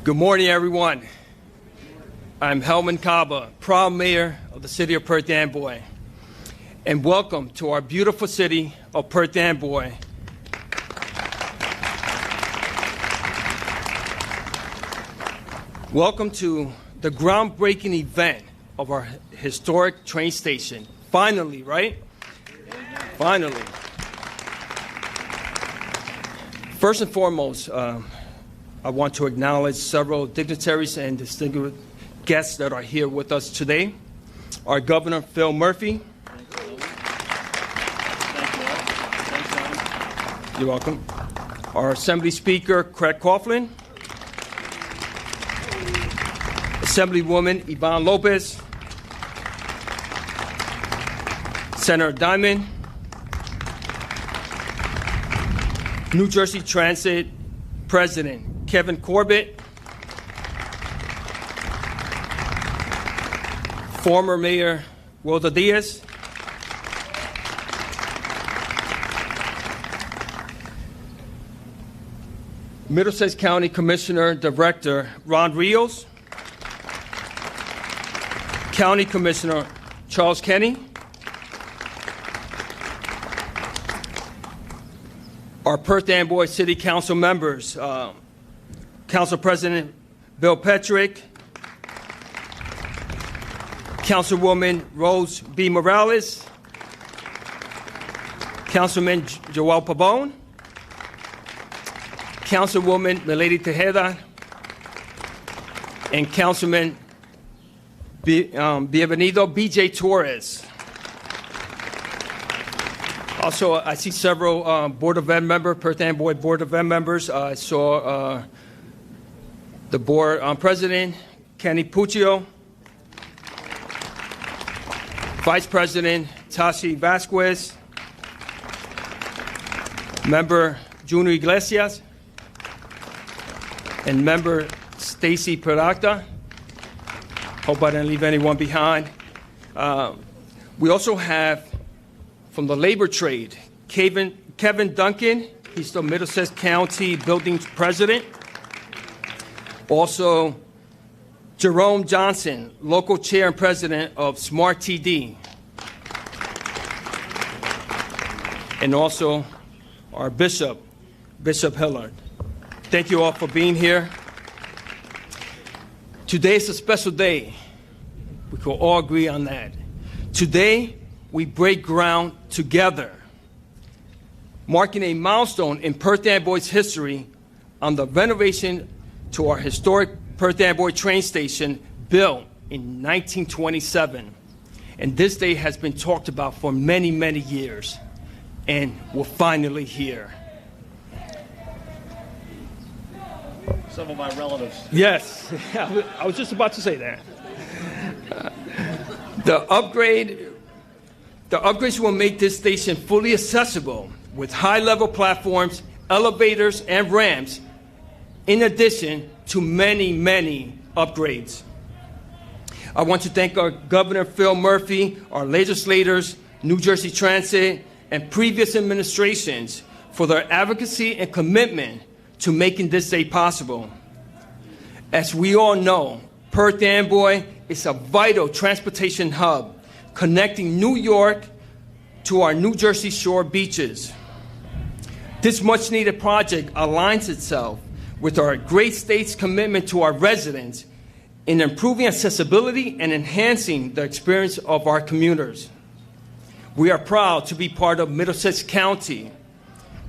Good morning, everyone. I'm Helman Kaba, proud mayor of the city of Perth Amboy, and welcome to our beautiful city of Perth Amboy. Welcome to the groundbreaking event of our historic train station. Finally, right? Finally. First and foremost, I want to acknowledge several dignitaries and distinguished guests that are here with us today. Our Governor, Phil Murphy. You're welcome. Our Assembly Speaker, Craig Coughlin. Assemblywoman, Yvonne Lopez. Senator Diamond. New Jersey Transit President Kevin Corbett. Former Mayor Wilda Diaz. Middlesex County Commissioner Director Ron Rios. County Commissioner Charles Kenny. Our Perth Amboy City Council members, Council President Bill Petrick, Councilwoman Rose B. Morales, Councilman Joel Pabon, Councilwoman Milady Tejeda, and Councilman Bienvenido B.J. Torres. Also, I see several Board of Ed members, Perth Amboy Board of Ed members. I saw the Board President, Kenny Puccio, Vice President, Tashi Vasquez, Member Junior Iglesias, and Member Stacy Peralta. Hope I didn't leave anyone behind. We also have from the labor trade, Kevin Duncan, he's the Middlesex County Building President. Also, Jerome Johnson, local chair and president of Smart TD. And also our Bishop Hillard. Thank you all for being here. Today is a special day. We can all agree on that. Today, we break ground together, marking a milestone in Perth Amboy's history on the renovation to our historic Perth Amboy train station built in 1927. And this day has been talked about for many, many years, and we're finally here. Some of my relatives. Yes, I was just about to say that. The upgrades will make this station fully accessible with high-level platforms, elevators, and ramps, in addition to many, many upgrades. I want to thank our Governor Phil Murphy, our legislators, New Jersey Transit, and previous administrations for their advocacy and commitment to making this day possible. As we all know, Perth Amboy is a vital transportation hub connecting New York to our New Jersey shore beaches. This much-needed project aligns itself with our great state's commitment to our residents in improving accessibility and enhancing the experience of our commuters. We are proud to be part of Middlesex County,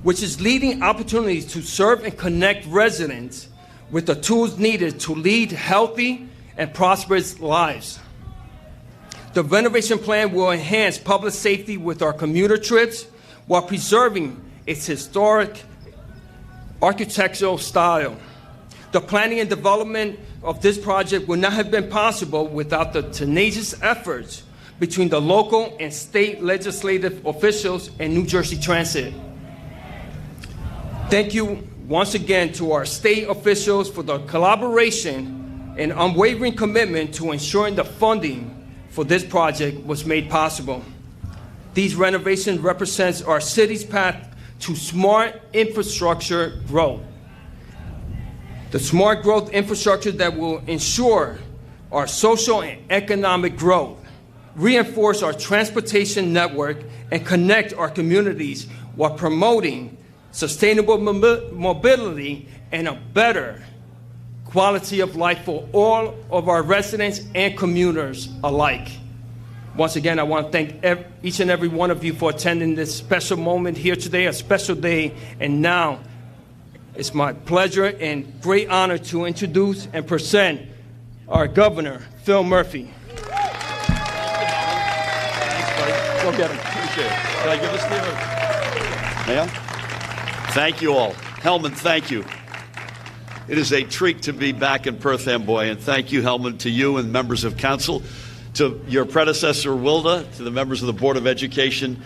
which is leading opportunities to serve and connect residents with the tools needed to lead healthy and prosperous lives. The renovation plan will enhance public safety with our commuter trips while preserving its historic architectural style. The planning and development of this project would not have been possible without the tenacious efforts between the local and state legislative officials and New Jersey Transit. Thank you once again to our state officials for the collaboration and unwavering commitment to ensuring the funding for this project was made possible. These renovations represent our city's path to smart infrastructure growth. The smart growth infrastructure that will ensure our social and economic growth, reinforce our transportation network, and connect our communities while promoting sustainable mobility and a better quality of life for all of our residents and commuters alike. Once again, I want to thank each and every one of you for attending this special moment here today, a special day. And now, it's my pleasure and great honor to introduce and present our Governor, Phil Murphy. Thanks, buddy. Go get him. Appreciate it. Can I give this to you? Yeah? Thank you all. Helman, thank you. It is a treat to be back in Perth, Amboy, and thank you, Helman, to you and members of council, to your predecessor, Wilda, to the members of the Board of Education.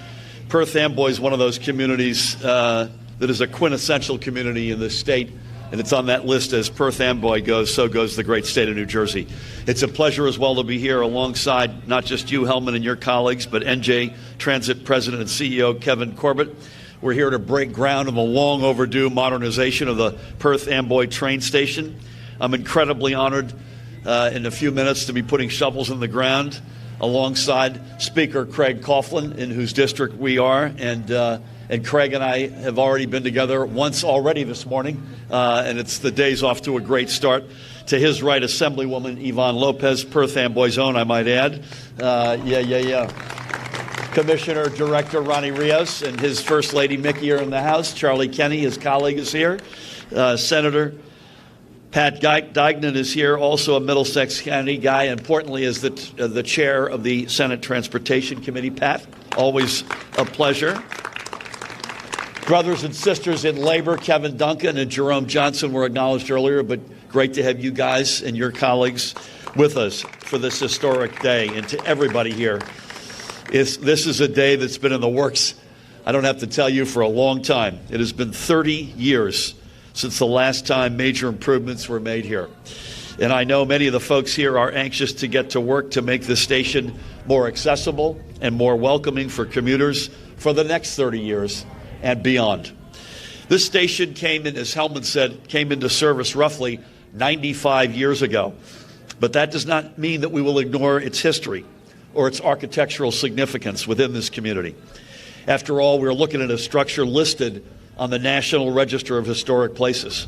Perth Amboy is one of those communities that is a quintessential community in this state, and it's on that list. As Perth Amboy goes, so goes the great state of New Jersey. It's a pleasure as well to be here alongside not just you, Helman, and your colleagues, but NJ Transit President and CEO Kevin Corbett. We're here to break ground on the long overdue modernization of the Perth Amboy train station. I'm incredibly honored in a few minutes to be putting shovels in the ground alongside Speaker Craig Coughlin, in whose district we are. And Craig and I have already been together once already this morning, and the day's off to a great start. To his right, Assemblywoman Yvonne Lopez, Perth Amboy's own, I might add. Commissioner Director Ronnie Rios and his First Lady Mickey are in the house. Charlie Kenny, his colleague, is here. Senator Pat Dignan is here, also a Middlesex County guy. Importantly, is the chair of the Senate Transportation Committee. Pat, always a pleasure. Brothers and sisters in labor, Kevin Duncan and Jerome Johnson were acknowledged earlier, but great to have you guys and your colleagues with us for this historic day. And to everybody here, this is a day that's been in the works, I don't have to tell you, for a long time. It has been 30 years since the last time major improvements were made here. And I know many of the folks here are anxious to get to work to make this station more accessible and more welcoming for commuters for the next 30 years and beyond. This station came in, as Helman said, came into service roughly 95 years ago. But that does not mean that we will ignore its history or its architectural significance within this community. After all, we're looking at a structure listed on the National Register of Historic Places.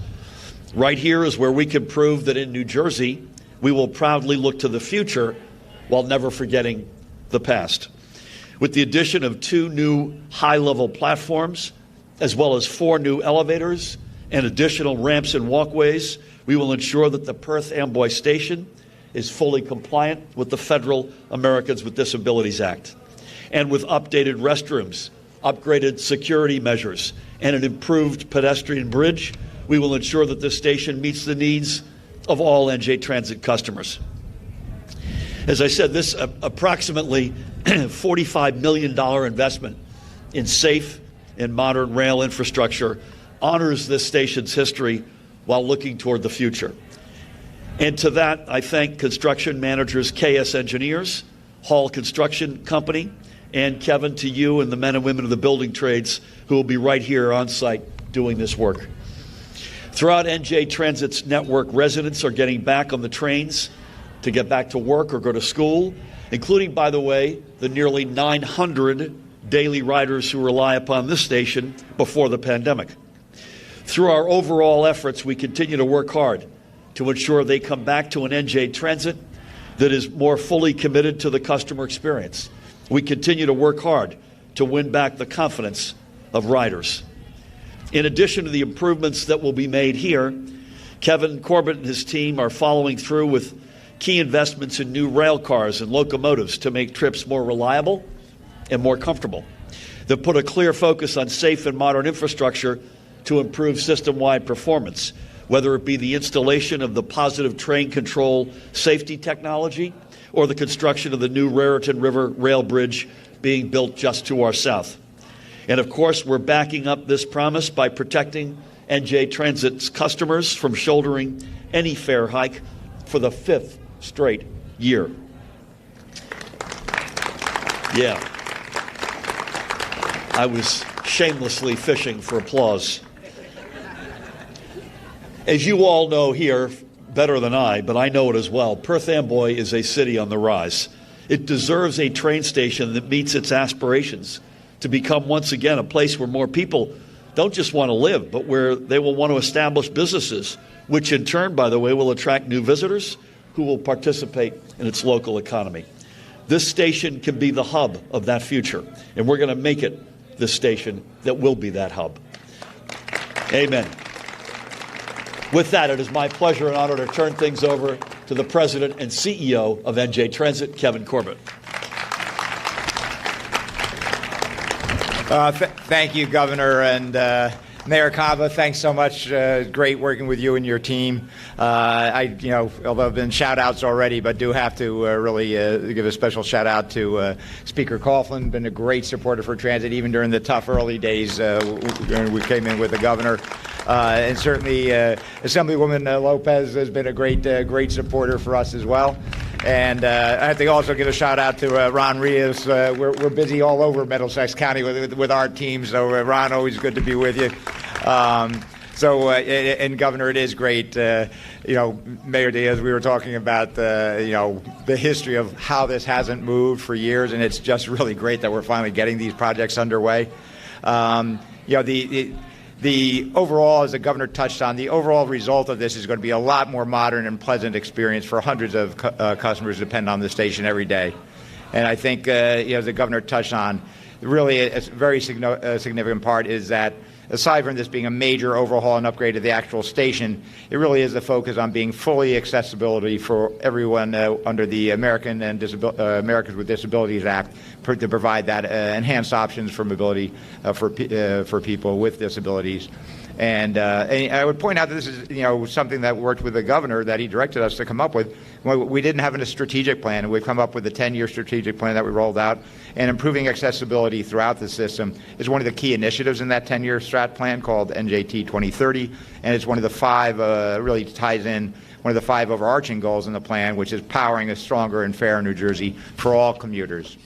Right here is where we can prove that in New Jersey, we will proudly look to the future while never forgetting the past. With the addition of 2 new high-level platforms, as well as 4 new elevators and additional ramps and walkways, we will ensure that the Perth Amboy Station is fully compliant with the Federal Americans with Disabilities Act. And with updated restrooms, upgraded security measures, and an improved pedestrian bridge, we will ensure that this station meets the needs of all NJ Transit customers. As I said, this approximately $45 million investment in safe and modern rail infrastructure honors this station's history while looking toward the future. And to that, I thank construction managers KS Engineers, Hall Construction Company, and Kevin, to you and the men and women of the building trades who will be right here on site doing this work. Throughout NJ Transit's network, residents are getting back on the trains to get back to work or go to school, including, by the way, the nearly 900 daily riders who rely upon this station before the pandemic. Through our overall efforts, we continue to work hard to ensure they come back to an NJ Transit that is more fully committed to the customer experience. We continue to work hard to win back the confidence of riders. In addition to the improvements that will be made here, Kevin Corbett and his team are following through with key investments in new rail cars and locomotives to make trips more reliable and more comfortable. They've put a clear focus on safe and modern infrastructure to improve system-wide performance, whether it be the installation of the positive train control safety technology or the construction of the new Raritan River rail bridge being built just to our south. And of course, we're backing up this promise by protecting NJ Transit's customers from shouldering any fare hike for the 5th straight year. Yeah. I was shamelessly fishing for applause. As you all know here better than I, but I know it as well, Perth Amboy is a city on the rise. It deserves a train station that meets its aspirations to become once again a place where more people don't just want to live, but where they will want to establish businesses, which in turn, by the way, will attract new visitors who will participate in its local economy. This station can be the hub of that future, and we're going to make it the station that will be that hub. Amen. With that, it is my pleasure and honor to turn things over to the President and CEO of NJ Transit, Kevin Corbett. Thank you, Governor, and Mayor Cava. Thanks so much. Great working with you and your team. Although I've been shout-outs already, but do have to really give a special shout-out to Speaker Coughlin. Been a great supporter for transit, even during the tough early days when we came in with the governor. And certainly Assemblywoman Lopez has been a great supporter for us as well. And I have to also give a shout out to Ron Rios. We're busy all over Middlesex County with our team, so Ron, always good to be with you. And Governor, it is great. Mayor Diaz, we were talking about the history of how this hasn't moved for years, and it's just really great that we're finally getting these projects underway. The overall, as the governor touched on, the overall result of this is going to be a lot more modern and pleasant experience for hundreds of customers who depend on the station every day. And I think, as the governor touched on, really a very significant part is that aside from this being a major overhaul and upgrade of the actual station, it really is the focus on being fully accessibility for everyone under the Americans with Disabilities Act to provide that enhanced options for mobility for people with disabilities. And I would point out that this is, something that worked with the governor that he directed us to come up with. We didn't have a strategic plan, and we've come up with a 10-year strategic plan that we rolled out. And improving accessibility throughout the system is one of the key initiatives in that 10-year strat plan called NJT 2030. And it's one of the five, really ties in one of the five overarching goals in the plan, which is powering a stronger and fairer New Jersey for all commuters.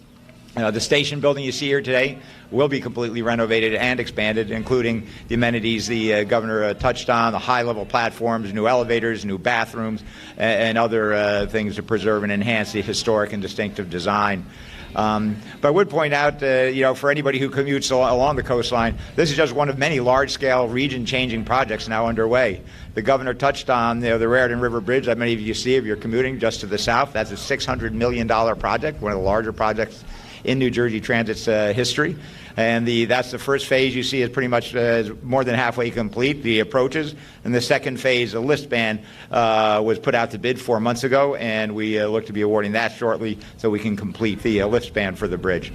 The station building you see here today will be completely renovated and expanded, including the amenities the governor touched on, the high-level platforms, new elevators, new bathrooms, and other things to preserve and enhance the historic and distinctive design. But I would point out, for anybody who commutes along the coastline, this is just one of many large-scale, region-changing projects now underway. The governor touched on the Raritan River Bridge that many of you see if you're commuting just to the south. That's a $600 million project, one of the larger projects in New Jersey Transit's history. And that's the first phase you see is pretty much more than halfway complete, the approaches. And the second phase, the lift span, was put out to bid 4 months ago, and we look to be awarding that shortly so we can complete the lift span for the bridge.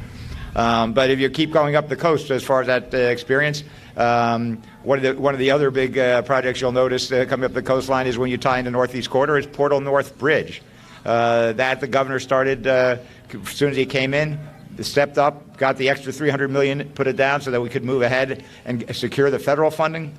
But if you keep going up the coast as far as that experience, one of the other big projects you'll notice coming up the coastline is when you tie in the Northeast Corridor is Portal North Bridge. That the governor started as soon as he came in. Stepped up, got the extra $300 million, put it down so that we could move ahead and secure the federal funding.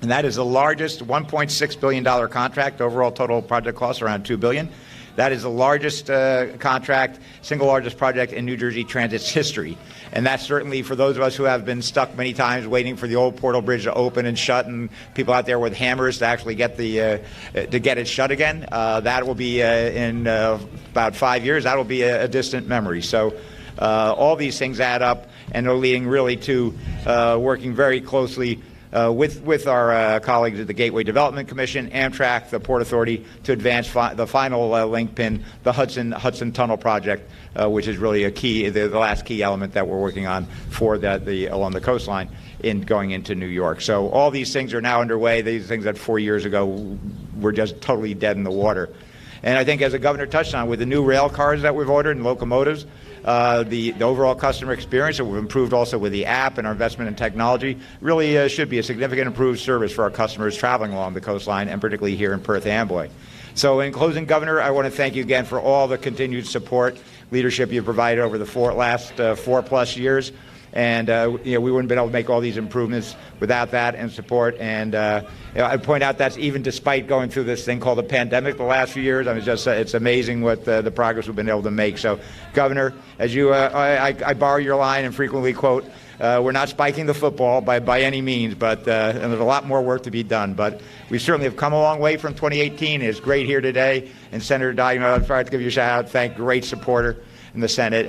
And that is the largest $1.6 billion contract. Overall total project costs around $2 billion. That is the largest contract, single largest project in New Jersey Transit's history. And that's certainly for those of us who have been stuck many times waiting for the old Portal Bridge to open and shut, and people out there with hammers to actually get to get it shut again. That will be in about 5 years. That will be a distant memory. So. All these things add up, and are leading really to working very closely with our colleagues at the Gateway Development Commission, Amtrak, the Port Authority, to advance the final link pin, the Hudson Tunnel project, which is really a key, the last key element that we're working on for along the coastline in going into New York. So all these things are now underway. These things that 4 years ago were just totally dead in the water. And I think, as the governor touched on, with the new rail cars that we've ordered and locomotives, the overall customer experience that we've improved also with the app and our investment in technology really should be a significant improved service for our customers traveling along the coastline, and particularly here in Perth Amboy. So in closing, Governor, I want to thank you again for all the continued support, leadership you've provided over the last 4+ years. And we wouldn't have been able to make all these improvements without that and support. And I'd point out that's even despite going through this thing called the pandemic the last few years. I mean, it's amazing what the progress we've been able to make. So, Governor, as I borrow your line and frequently quote, We're not spiking the football by any means, but and there's a lot more work to be done. But we certainly have come a long way from 2018. It's great here today. And Senator Diamond, I'd like to give you a shout out. Thank great supporter in the Senate.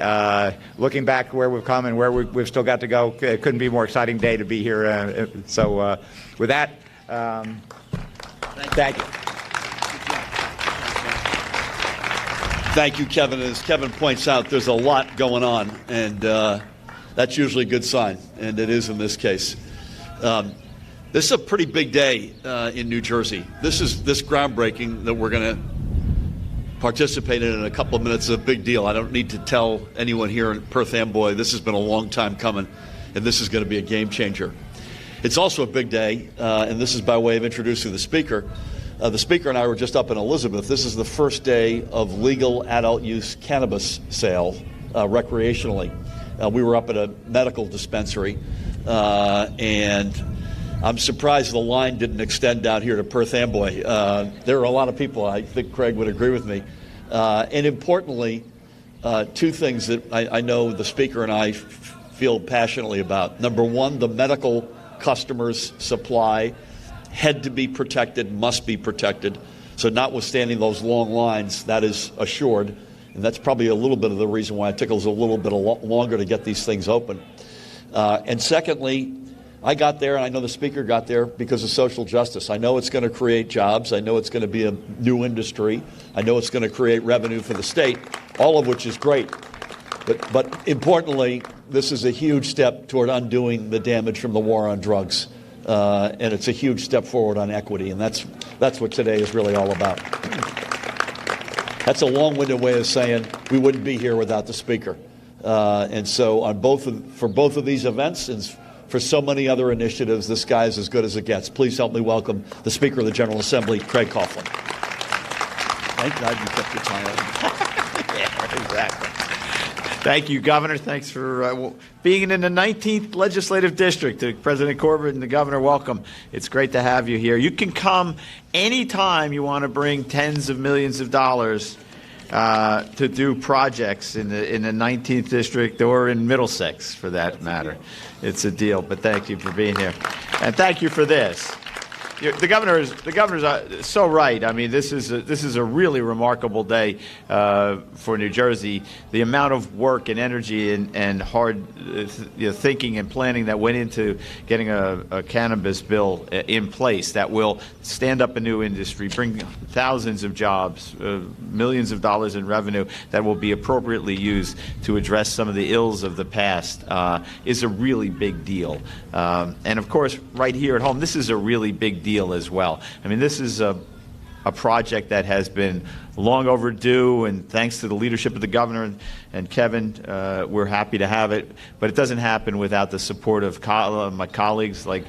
Looking back where we've come and where we've still got to go, it couldn't be a more exciting day to be here. So with that, thank you. Thank you, Kevin. As Kevin points out, there's a lot going on, and that's usually a good sign, and it is in this case. This is a pretty big day in New Jersey. This groundbreaking that we're going to participate in a couple of minutes is a big deal. I don't need to tell anyone here in Perth Amboy this has been a long time coming, and this is going to be a game changer. It's also a big day, and this is by way of introducing the Speaker. The Speaker and I were just up in Elizabeth. This is the first day of legal adult use cannabis sale recreationally. We were up at a medical dispensary, and I'm surprised the line didn't extend down here to Perth Amboy. There are a lot of people, I think Craig would agree with me. And importantly, two things that I know the Speaker and I feel passionately about. Number one, the medical customers' supply had to be protected, must be protected. So notwithstanding those long lines, that is assured. And that's probably a little bit of the reason why it took us a little bit longer to get these things open. And secondly, I got there, and I know the Speaker got there because of social justice. I know it's going to create jobs. I know it's going to be a new industry. I know it's going to create revenue for the state, all of which is great. But importantly, this is a huge step toward undoing the damage from the war on drugs. And it's a huge step forward on equity, and that's what today is really all about. That's a long-winded way of saying we wouldn't be here without the Speaker. And so for both of these events and for so many other initiatives, this guy is as good as it gets. Please help me welcome the Speaker of the General Assembly, Craig Coughlin. Thank God you kept your tie on. Yeah, exactly. Thank you, Governor. Thanks for being in the 19th Legislative District. To President Corbett and the Governor, welcome. It's great to have you here. You can come anytime you want to bring tens of millions of dollars to do projects in the 19th District or in Middlesex, for that matter. It's a deal, but thank you for being here. And thank you for this. The governor's so right. I mean, this is a really remarkable day for New Jersey. The amount of work and energy and hard thinking and planning that went into getting a cannabis bill in place that will stand up a new industry, bring thousands of jobs, millions of dollars in revenue that will be appropriately used to address some of the ills of the past is a really big deal. And of course, right here at home, this is a really big deal as well. I mean, this is a project that has been long overdue, and thanks to the leadership of the governor and Kevin, we're happy to have it. But it doesn't happen without the support of my colleagues like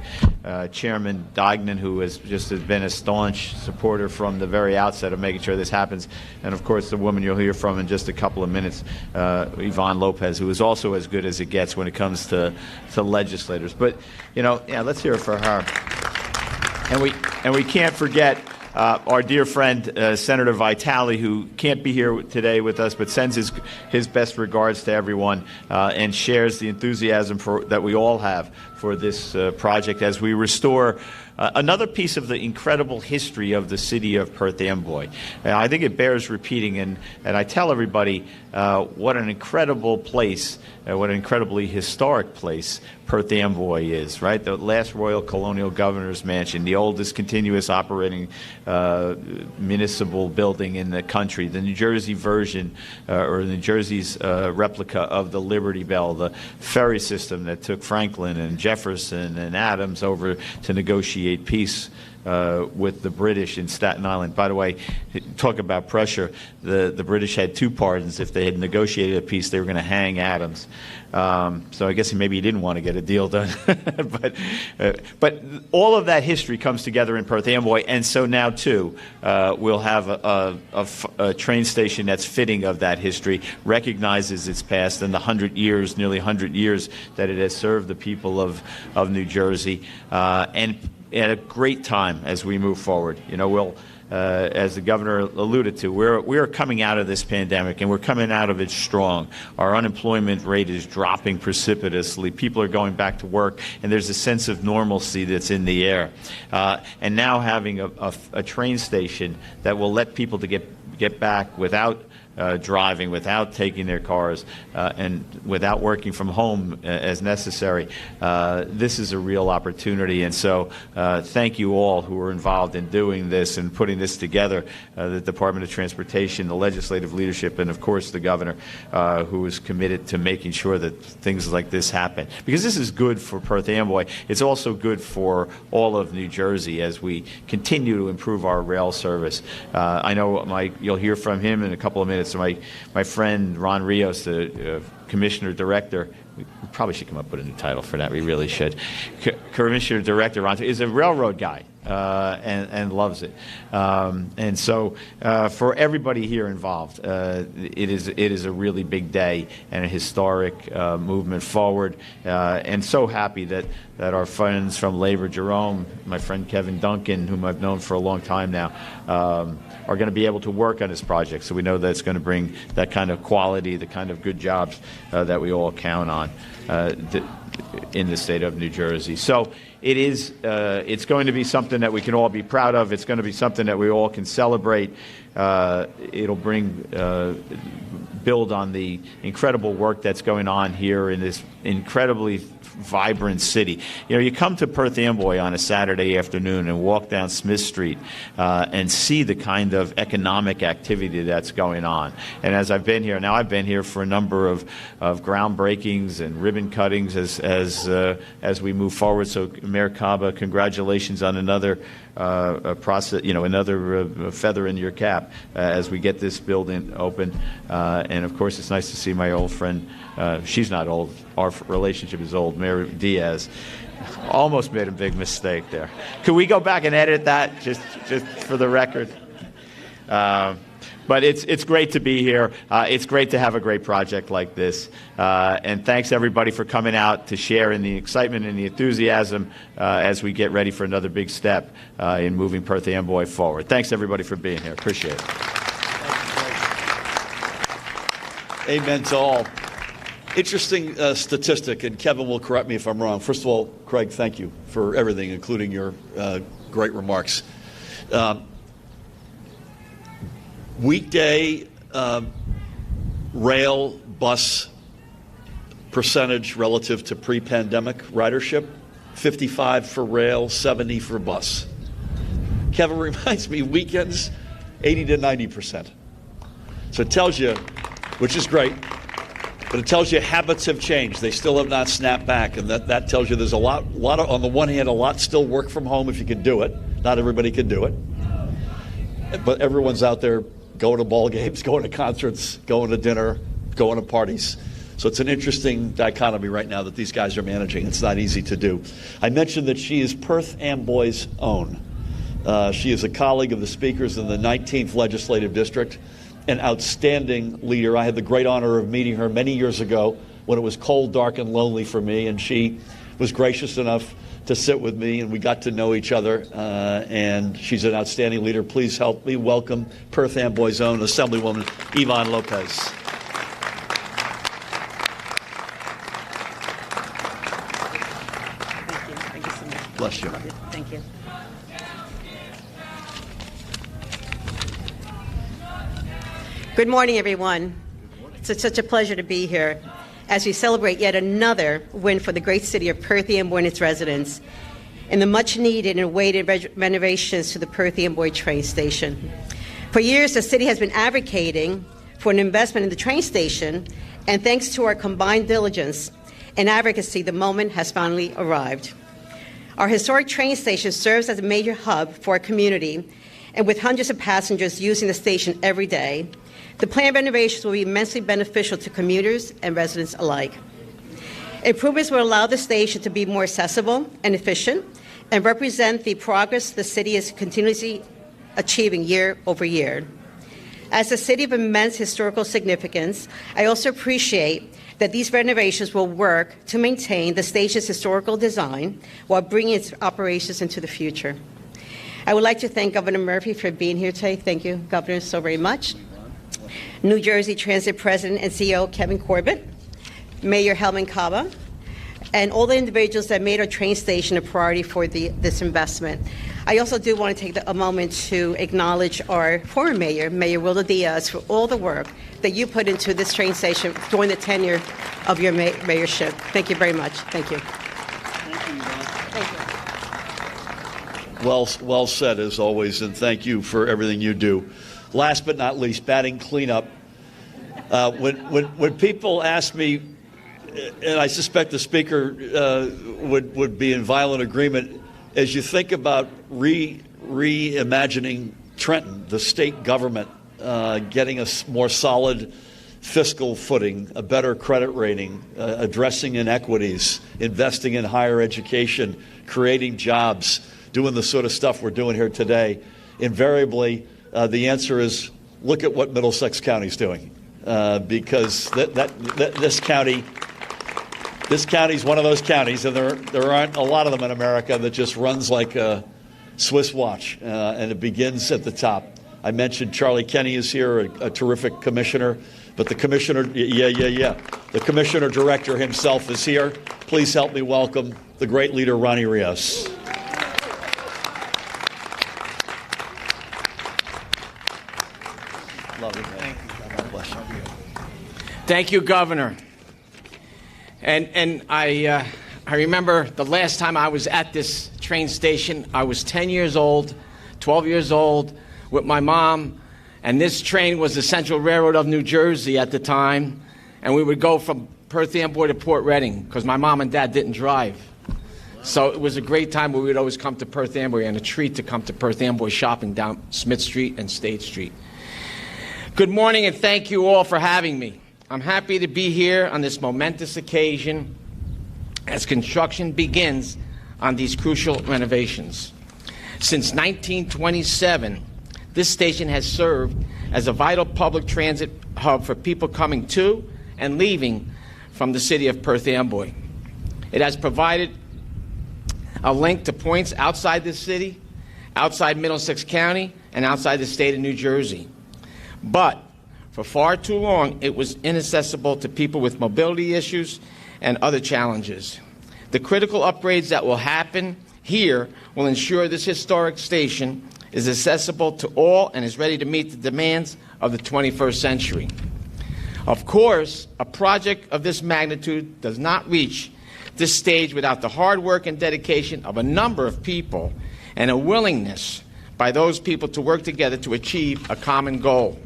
Chairman Dignan, who has been a staunch supporter from the very outset of making sure this happens. And of course, the woman you'll hear from in just a couple of minutes, Yvonne Lopez, who is also as good as it gets when it comes to legislators. But, let's hear it for her. And we can't forget our dear friend, Senator Vitale, who can't be here today with us, but sends his best regards to everyone and shares the enthusiasm that we all have for this project as we restore another piece of the incredible history of the city of Perth Amboy. I think it bears repeating, and I tell everybody what an incredible place, what an incredibly historic place Perth Amboy is, right? The last Royal Colonial Governor's Mansion, the oldest continuous operating municipal building in the country, the New Jersey version, or New Jersey's replica of the Liberty Bell, the ferry system that took Franklin and Jefferson and Adams over to negotiate peace with the British in Staten Island. By the way, talk about pressure. The British had two pardons. If they had negotiated a peace, they were going to hang Adams. So I guess maybe he didn't want to get a deal done. But all of that history comes together in Perth Amboy, and so now, too, we'll have a train station that's fitting of that history, recognizes its past and the nearly 100 years that it has served the people of New Jersey, and at a great time as we move forward. as the governor alluded to, we're coming out of this pandemic, and we're coming out of it strong. Our unemployment rate is dropping precipitously. People are going back to work, and there's a sense of normalcy that's in the air. And now having a train station that will let people to get back without driving, without taking their cars, and without working from home as necessary. This is a real opportunity, and so thank you all who were involved in doing this and putting this together, the Department of Transportation, the legislative leadership, and of course the governor, who is committed to making sure that things like this happen. Because this is good for Perth Amboy. It's also good for all of New Jersey as we continue to improve our rail service. I know you'll hear from him in a couple of minutes. So my friend Ron Rios, the Commissioner Director, we probably should come up with a new title for that. We really should. Commissioner Director Ron is a railroad guy and loves it. And so for everybody here involved, it is a really big day and a historic movement forward. And so happy that our friends from Labor, Jerome, my friend Kevin Duncan, whom I've known for a long time now, are going to be able to work on this project. So we know that it's going to bring that kind of quality, the kind of good jobs that we all count on in the state of New Jersey. So it's going to be something that we can all be proud of. It's going to be something that we all can celebrate. It'll build on the incredible work that's going on here in this incredibly vibrant city. You know, you come to Perth Amboy on a Saturday afternoon and walk down Smith Street and see the kind of economic activity that's going on. And as I've been here, now I've been here for a number of groundbreakings and ribbon cuttings as we move forward. So Mayor Caba, congratulations on another process, another feather in your cap as we get this building open. And of course, it's nice to see my old friend. She's not old. Our relationship is old. Mayor Diaz. Almost made a big mistake there. Could we go back and edit that just for the record? But it's great to be here. It's great to have a great project like this. And thanks, everybody, for coming out to share in the excitement and the enthusiasm as we get ready for another big step in moving Perth Amboy forward. Thanks, everybody, for being here. Appreciate it. Amen to all. Interesting statistic, and Kevin will correct me if I'm wrong. First of all, Craig, thank you for everything, including your great remarks. Weekday rail bus percentage relative to pre-pandemic ridership, 55 for rail, 70 for bus. Kevin reminds me, weekends, 80 to 90%. So it tells you, which is great, but it tells you habits have changed. They still have not snapped back, and that tells you there's a lot of, on the one hand, a lot still work from home if you can do it. Not everybody can do it. But everyone's out there going to ball games, going to concerts, going to dinner, going to parties. So it's an interesting dichotomy right now that these guys are managing. It's not easy to do. I mentioned that she is Perth Amboy's own. She is a colleague of the speakers in the 19th Legislative District, an outstanding leader. I had the great honor of meeting her many years ago when it was cold, dark, and lonely for me, and she was gracious enough to sit with me, and we got to know each other, and she's an outstanding leader. Please help me welcome Perth Amboy's own Assemblywoman Yvonne Lopez. Thank you. Thank you so much. Bless you. Thank you. Good morning, everyone. It's such a pleasure to be here as we celebrate yet another win for the great city of Perth Amboy and its residents and the much-needed and awaited renovations to the Perth Amboy train station. For years, the city has been advocating for an investment in the train station, and thanks to our combined diligence and advocacy, the moment has finally arrived. Our historic train station serves as a major hub for our community, and with hundreds of passengers using the station every day, the planned renovations will be immensely beneficial to commuters and residents alike. Improvements will allow the station to be more accessible and efficient and represent the progress the city is continuously achieving year over year. As a city of immense historical significance, I also appreciate that these renovations will work to maintain the station's historical design while bringing its operations into the future. I would like to thank Governor Murphy for being here today. Thank you, Governor, so very much. New Jersey Transit President and CEO Kevin Corbett, Mayor Helman Kaba, and all the individuals that made our train station a priority for this investment. I also do want to take a moment to acknowledge our former mayor, Mayor Wilda Diaz, for all the work that you put into this train station during the tenure of your mayorship. Thank you very much. Thank you. Thank you. Well said, as always, and thank you for everything you do. Last but not least, batting cleanup. When people ask me, and I suspect the Speaker would be in violent agreement, as you think about reimagining Trenton, the state government, getting a more solid fiscal footing, a better credit rating, addressing inequities, investing in higher education, creating jobs, doing the sort of stuff we're doing here today, invariably the answer is look at what Middlesex County's doing, because this county is one of those counties, and there aren't a lot of them in America, that just runs like a Swiss watch, and it begins at the top. I mentioned Charlie Kenny is here, a terrific commissioner, but the commissioner, the commissioner director himself is here. Please help me welcome the great leader, Ronnie Rios. Love you, man. God bless you. Thank you, Governor. And I remember the last time I was at this train station, I was 10 years old, 12 years old, with my mom, and this train was the Central Railroad of New Jersey at the time, and we would go from Perth Amboy to Port Reading, because my mom and dad didn't drive. So it was a great time where we would always come to Perth Amboy, and a treat to come to Perth Amboy shopping down Smith Street and State Street. Good morning, and thank you all for having me. I'm happy to be here on this momentous occasion as construction begins on these crucial renovations. Since 1927, this station has served as a vital public transit hub for people coming to and leaving from the city of Perth Amboy. It has provided a link to points outside the city, outside Middlesex County, and outside the state of New Jersey. But for far too long, it was inaccessible to people with mobility issues and other challenges. The critical upgrades that will happen here will ensure this historic station is accessible to all and is ready to meet the demands of the 21st century. Of course, a project of this magnitude does not reach this stage without the hard work and dedication of a number of people and a willingness by those people to work together to achieve a common goal.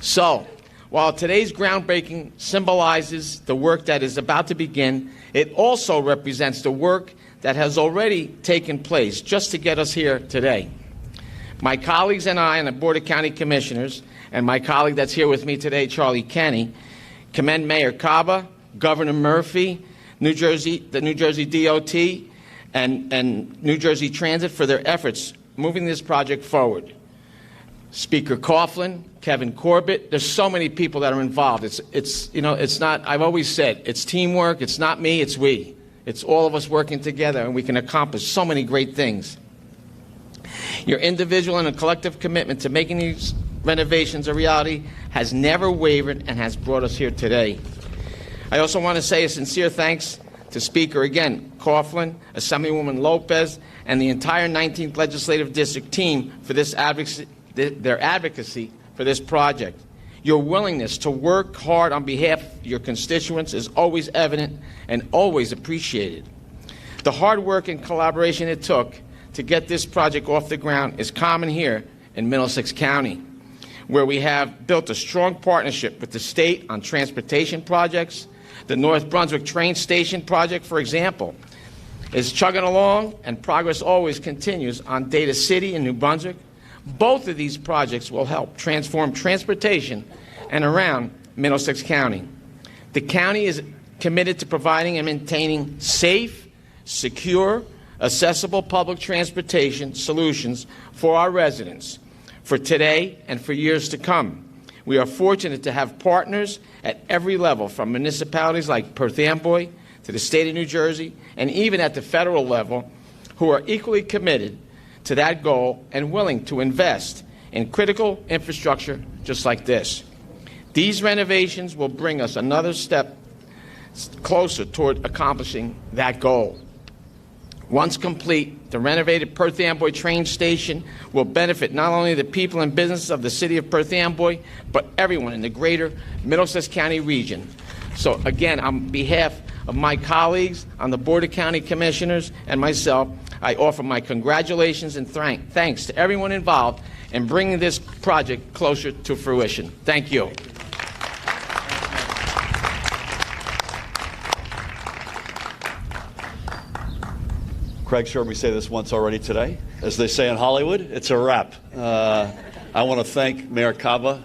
So, while today's groundbreaking symbolizes the work that is about to begin, it also represents the work that has already taken place just to get us here today. My colleagues and I, and the Board of County Commissioners, and my colleague that's here with me today, Charlie Kenny, commend Mayor Kaba, Governor Murphy, the New Jersey DOT, and New Jersey Transit for their efforts moving this project forward. Speaker Coughlin, Kevin Corbett, there's so many people that are involved. It's not, I've always said, it's teamwork, it's not me, it's we. It's all of us working together, and we can accomplish so many great things. Your individual and a collective commitment to making these renovations a reality has never wavered and has brought us here today. I also want to say a sincere thanks to Speaker, again, Coughlin, Assemblywoman Lopez, and the entire 19th Legislative District team for this their advocacy for this project. Your willingness to work hard on behalf of your constituents is always evident and always appreciated. The hard work and collaboration it took to get this project off the ground is common here in Middlesex County, where we have built a strong partnership with the state on transportation projects. The North Brunswick train station project, for example, is chugging along, and progress always continues on Data City in New Brunswick. Both of these projects will help transform transportation and around Middlesex County. The county is committed to providing and maintaining safe, secure, accessible public transportation solutions for our residents, for today and for years to come. We are fortunate to have partners at every level, from municipalities like Perth Amboy to the state of New Jersey, and even at the federal level, who are equally committed to that goal and willing to invest in critical infrastructure just like this. These renovations will bring us another step closer toward accomplishing that goal. Once complete, the renovated Perth Amboy train station will benefit not only the people and businesses of the city of Perth Amboy, but everyone in the greater Middlesex County region. So again, on behalf of my colleagues on the Board of County Commissioners and myself, I offer my congratulations and thanks to everyone involved in bringing this project closer to fruition. Thank you. Craig's heard me say this once already today. As they say in Hollywood, it's a wrap. I want to thank Mayor Cava